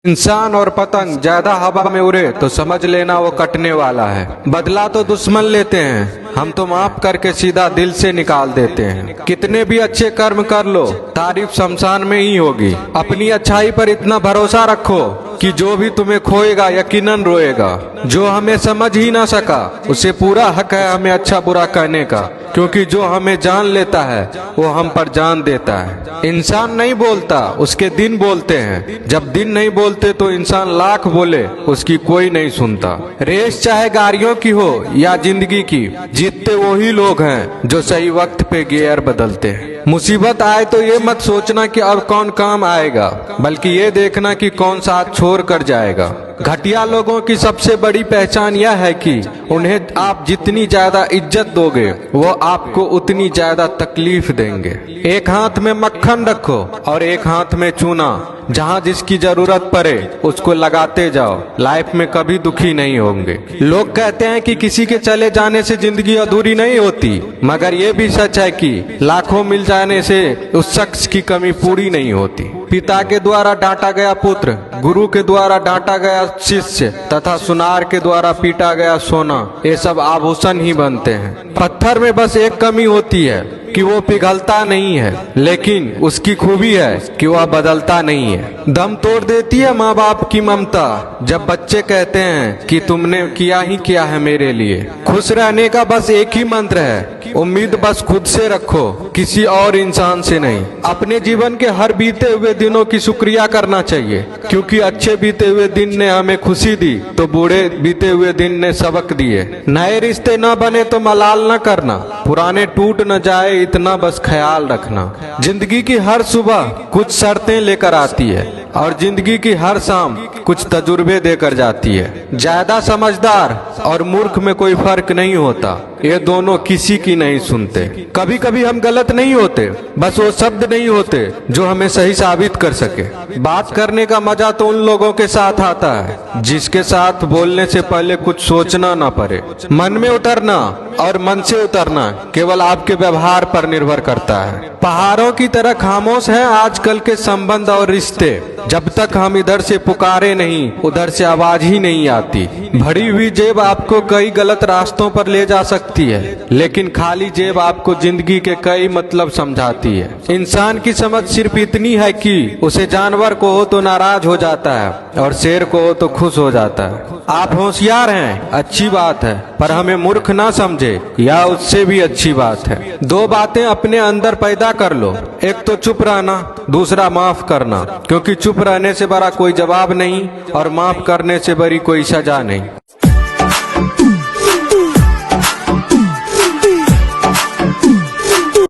इंसान और पतंग ज्यादा हवा में उड़े तो समझ लेना वो कटने वाला है। बदला तो दुश्मन लेते हैं, हम तो माफ करके सीधा दिल से निकाल देते हैं। कितने भी अच्छे कर्म कर लो, तारीफ शमशान में ही होगी। अपनी अच्छाई पर इतना भरोसा रखो कि जो भी तुम्हें खोएगा यकीनन रोएगा। जो हमें समझ ही ना सका उसे पूरा हक है हमें अच्छा बुरा कहने का, क्योंकि जो हमें जान लेता है वो हम पर जान देता है। इंसान नहीं बोलता, उसके दिन बोलते हैं। जब दिन नहीं बोलते तो इंसान लाख बोले उसकी कोई नहीं सुनता। रेस चाहे गाड़ियों की हो या जिंदगी की, जीतते वही लोग हैं जो सही वक्त पे गियर बदलते हैं। मुसीबत आए तो ये मत सोचना कि अब कौन काम आएगा, बल्कि ये देखना कि कौन साथ छोड़ कर जाएगा। घटिया लोगों की सबसे बड़ी पहचान यह है कि उन्हें आप जितनी ज्यादा इज्जत दोगे वो आपको उतनी ज्यादा तकलीफ देंगे। एक हाथ में मक्खन रखो और एक हाथ में चूना। जहाँ जिसकी जरूरत पड़े उसको लगाते जाओ, लाइफ में कभी दुखी नहीं होंगे। लोग कहते हैं कि किसी के चले जाने से जिंदगी अधूरी नहीं होती, मगर ये भी सच है कि लाखों मिल जाने से उस शख्स की कमी पूरी नहीं होती। पिता के द्वारा डांटा गया पुत्र, गुरु के द्वारा डांटा गया शिष्य तथा सुनार के द्वारा पीटा गया सोना, ये सब आभूषण ही बनते हैं। पत्थर में बस एक कमी होती है कि वो पिघलता नहीं है, लेकिन उसकी खूबी है कि वह बदलता नहीं है। दम तोड़ देती है माँ बाप की ममता जब बच्चे कहते हैं कि तुमने किया ही क्या है मेरे लिए। खुश रहने का बस एक ही मंत्र है, उम्मीद बस खुद से रखो, किसी और इंसान से नहीं। अपने जीवन के हर बीते हुए दिनों की शुक्रिया करना चाहिए, क्योंकि अच्छे बीते हुए दिन ने हमें खुशी दी तो बूढ़े बीते हुए दिन ने सबक दिए। नए रिश्ते न बने तो मलाल न करना, पुराने टूट न जाए इतना बस ख्याल रखना। जिंदगी की हर सुबह कुछ शर्तें लेकर आती है और जिंदगी की हर शाम कुछ तजुर्बे देकर जाती है। ज्यादा समझदार और मूर्ख में कोई फर्क नहीं होता, ये दोनों किसी की नहीं सुनते। कभी कभी हम गलत नहीं होते, बस वो शब्द नहीं होते जो हमें सही साबित कर सके। बात करने का मजा तो उन लोगों के साथ आता है जिसके साथ बोलने से पहले कुछ सोचना ना पड़े। मन में उतरना और मन से उतरना केवल आपके व्यवहार पर निर्भर करता है। पहाड़ों की तरह खामोश है आजकल के संबंध और रिश्ते। जब तक हम इधर से पुकारे नहीं उधर से आवाज ही नहीं आती। भरी हुई जेब आपको कई गलत रास्तों पर ले जा सकती है, लेकिन खाली जेब आपको जिंदगी के कई मतलब समझाती है। इंसान की समझ सिर्फ इतनी है कि उसे जानवर को हो तो नाराज हो जाता है और शेर को हो तो खुश हो जाता है। आप होशियार हैं, अच्छी बात है, पर हमें मूर्ख ना समझे, या उससे भी अच्छी बात है। दो बातें अपने अंदर पैदा कर लो, एक तो चुप रहना, दूसरा माफ करना, क्योंकि चुप रहने से बड़ा कोई जवाब नहीं और माफ करने से बड़ी कोई सजा नहीं।